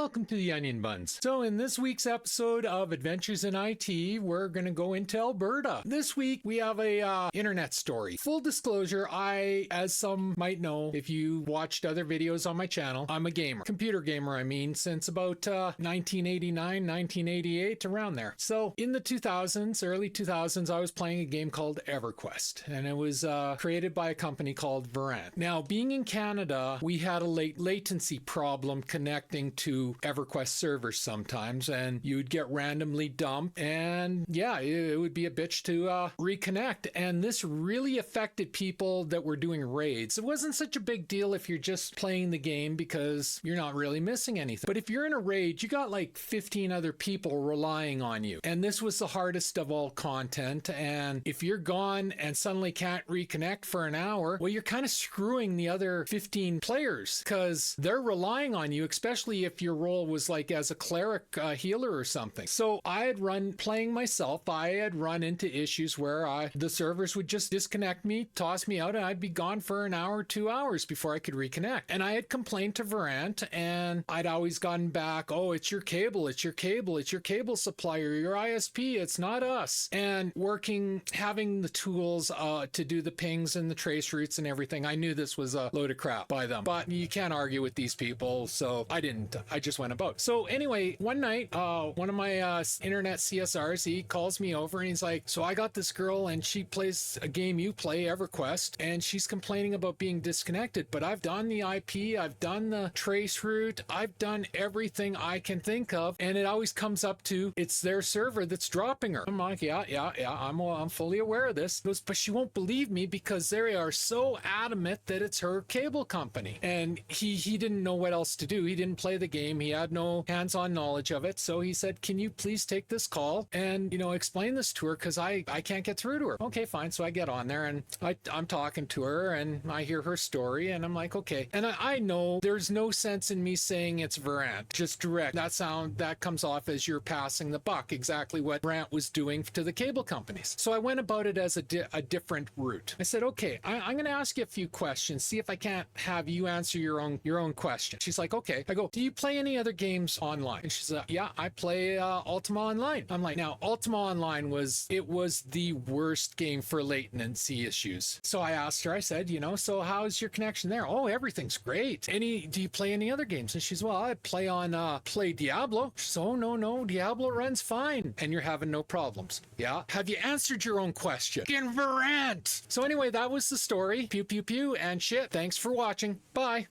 welcome to the Onion Buns. So in this week's episode of Adventures in IT, we're going to go into Alberta. This week we have a internet story. Full disclosure, as some might know, if you watched other videos on my channel, I'm a gamer. Computer gamer, I mean, since about 1989, 1988, around there. So in the 2000s, early 2000s, I was playing a game called EverQuest, and it was created by a company called Verant. Now, being in Canada, we had a latency problem connecting to EverQuest servers sometimes, and you'd get randomly dumped, and yeah, it would be a bitch to reconnect. And this really affected people that were doing raids. It wasn't such a big deal if you're just playing the game because you're not really missing anything. But if you're in a raid, you got like 15 other people relying on you. And this was the hardest of all content. And if you're gone and suddenly can't reconnect for an hour, well, you're kind of screwing the other 15 players because they're relying on you, especially if your role was like as a cleric healer or something. So I had playing myself, I had run into issues where the servers would just disconnect me, toss me out, and I'd be gone for an hour, 2 hours before I could reconnect. And I had complained to Verant, and I'd always gotten back, oh, it's your cable, it's your cable, it's your cable supplier, your ISP, it's not us. And having the tools to do the pings and the trace routes and everything, I knew this was a load of crap by them. But you can't argue with these people, so I didn't. I just went about. So anyway, one night, one of my internet CSRs, he calls me over and he's like, so I got this girl and she plays a game you play, EverQuest, and she's complaining about being disconnected, but I've done the IP, I've done the trace route, I've done everything I can think of, and it always comes up to it's their server that's dropping her. I'm like, yeah, I'm fully aware of this. He goes, but she won't believe me because they are so adamant that it's her cable company. And he didn't know what else to do. He didn't play the game. He had no hands-on knowledge of it. So he said, can you please take this call and, explain this to her because I can't get through to her. Okay, fine. So I get on there and I'm talking to her and I hear her story and I'm like, okay. And I know there's no sense in me saying it's Verant, just direct. That comes off as you're passing the buck, exactly what Verant was doing to the cable companies. So I went about it as a different route. I said, okay, I'm going to ask you a few questions, see if I can't have you answer your own question. She's like, okay. I go, do you play any other games online? And she's like, yeah, I play Ultima Online. I'm like, now Ultima Online was the worst game for latency issues. So I asked her, I said, so how's your connection there? Oh, everything's great. Do you play any other games? And she's, well, I play Diablo. So, oh, no, Diablo runs fine. And you're having no problems. Yeah. Have you answered your own question? In Verant. So anyway, that was the story. Pew, pew, pew, and shit. Thanks for watching. Bye.